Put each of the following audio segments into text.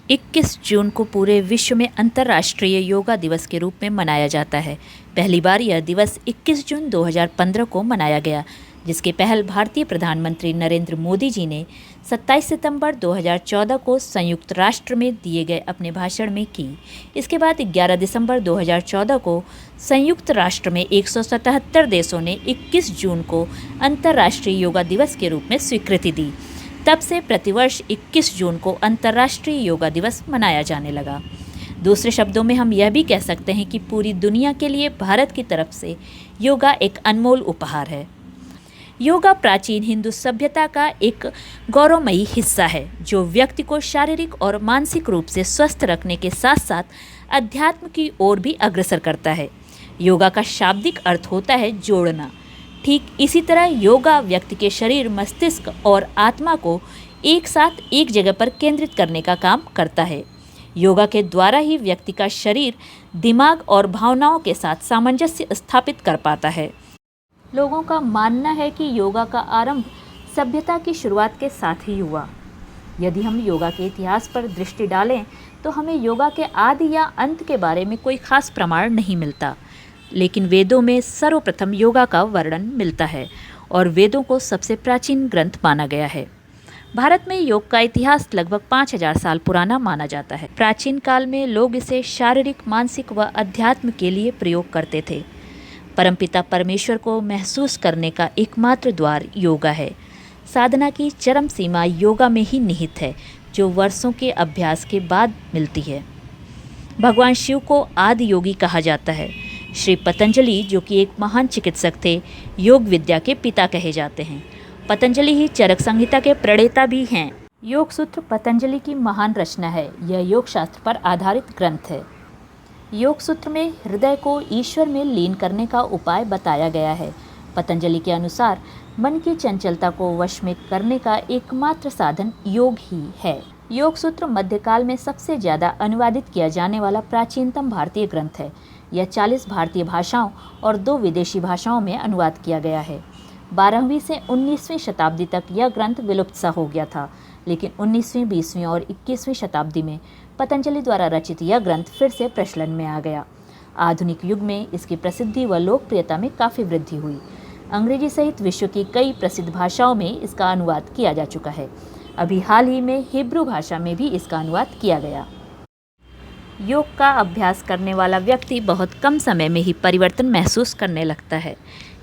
21 जून को पूरे विश्व में अंतर्राष्ट्रीय योगा दिवस के रूप में मनाया जाता है। पहली बार यह दिवस 21 जून 2015 को मनाया गया, जिसकी पहल भारतीय प्रधानमंत्री नरेंद्र मोदी जी ने 27 सितंबर 2014 को संयुक्त राष्ट्र में दिए गए अपने भाषण में की। इसके बाद 11 दिसंबर 2014 को संयुक्त राष्ट्र में 177 देशों ने 21 जून को अंतर्राष्ट्रीय योगा दिवस के रूप में स्वीकृति दी। तब से प्रतिवर्ष 21 जून को अंतर्राष्ट्रीय योगा दिवस मनाया जाने लगा। दूसरे शब्दों में हम यह भी कह सकते हैं कि पूरी दुनिया के लिए भारत की तरफ से योगा एक अनमोल उपहार है। योगा प्राचीन हिंदू सभ्यता का एक गौरवमयी हिस्सा है, जो व्यक्ति को शारीरिक और मानसिक रूप से स्वस्थ रखने के साथ साथ अध्यात्म की ओर भी अग्रसर करता है। योगा का शाब्दिक अर्थ होता है जोड़ना। ठीक इसी तरह योगा व्यक्ति के शरीर, मस्तिष्क और आत्मा को एक साथ एक जगह पर केंद्रित करने का काम करता है। योगा के द्वारा ही व्यक्ति का शरीर, दिमाग और भावनाओं के साथ सामंजस्य स्थापित कर पाता है। लोगों का मानना है कि योगा का आरंभ सभ्यता की शुरुआत के साथ ही हुआ। यदि हम योगा के इतिहास पर दृष्टि डालें तो हमें योगा के आदि या अंत के बारे में कोई खास प्रमाण नहीं मिलता, लेकिन वेदों में सर्वप्रथम योगा का वर्णन मिलता है और वेदों को सबसे प्राचीन ग्रंथ माना गया है। भारत में योग का इतिहास लगभग 5000 साल पुराना माना जाता है। प्राचीन काल में लोग इसे शारीरिक, मानसिक व अध्यात्म के लिए प्रयोग करते थे। परमपिता परमेश्वर को महसूस करने का एकमात्र द्वार योगा है। साधना की चरम सीमा योगा में ही निहित है, जो वर्षों के अभ्यास के बाद मिलती है। भगवान शिव को आदि योगी कहा जाता है। श्री पतंजलि, जो कि एक महान चिकित्सक थे, योग विद्या के पिता कहे जाते हैं। पतंजलि ही चरक संहिता के प्रणेता भी हैं। योग सूत्र पतंजलि की महान रचना है। यह योग शास्त्र पर आधारित ग्रंथ है। योग सूत्र में हृदय को ईश्वर में लीन करने का उपाय बताया गया है। पतंजलि के अनुसार मन की चंचलता को वश में करने का एकमात्र साधन योग ही है। योग सूत्र मध्यकाल में सबसे ज़्यादा अनुवादित किया जाने वाला प्राचीनतम भारतीय ग्रंथ है। यह 40 भारतीय भाषाओं और 2 विदेशी भाषाओं में अनुवाद किया गया है। 12वीं से 19वीं शताब्दी तक यह ग्रंथ विलुप्त सा हो गया था, लेकिन 19वीं, 20वीं और 21वीं शताब्दी में पतंजलि द्वारा रचित यह ग्रंथ फिर से प्रचलन में आ गया। आधुनिक युग में इसकी प्रसिद्धि व लोकप्रियता में काफ़ी वृद्धि हुई। अंग्रेजी सहित विश्व की कई प्रसिद्ध भाषाओं में इसका अनुवाद किया जा चुका है। अभी हाल ही में हिब्रू भाषा में भी इसका अनुवाद किया गया। योग का अभ्यास करने वाला व्यक्ति बहुत कम समय में ही परिवर्तन महसूस करने लगता है।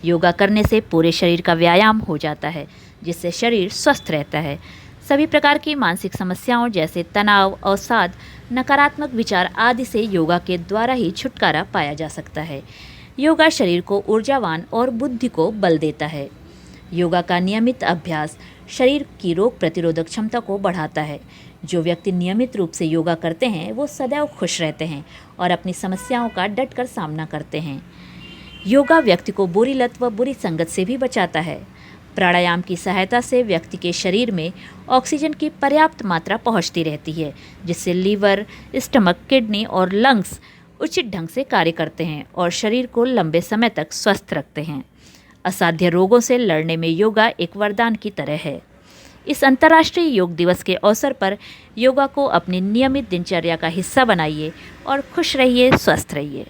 योगा करने से पूरे शरीर का व्यायाम हो जाता है, जिससे शरीर स्वस्थ रहता है। सभी प्रकार की मानसिक समस्याओं जैसे तनाव, अवसाद, नकारात्मक विचार आदि से योगा के द्वारा ही छुटकारा पाया जा सकता है। योगा शरीर को ऊर्जावान और बुद्धि को बल देता है। योगा का नियमित अभ्यास शरीर की रोग प्रतिरोधक क्षमता को बढ़ाता है। जो व्यक्ति नियमित रूप से योगा करते हैं वो सदैव खुश रहते हैं और अपनी समस्याओं का डटकर सामना करते हैं। योगा व्यक्ति को बुरी लत व बुरी संगत से भी बचाता है। प्राणायाम की सहायता से व्यक्ति के शरीर में ऑक्सीजन की पर्याप्त मात्रा पहुंचती रहती है, जिससे लीवर, स्टमक, किडनी और लंग्स उचित ढंग से कार्य करते हैं और शरीर को लंबे समय तक स्वस्थ रखते हैं। असाध्य रोगों से लड़ने में योगा एक वरदान की तरह है। इस अंतर्राष्ट्रीय योग दिवस के अवसर पर योगा को अपनी नियमित दिनचर्या का हिस्सा बनाइए और खुश रहिए, स्वस्थ रहिए।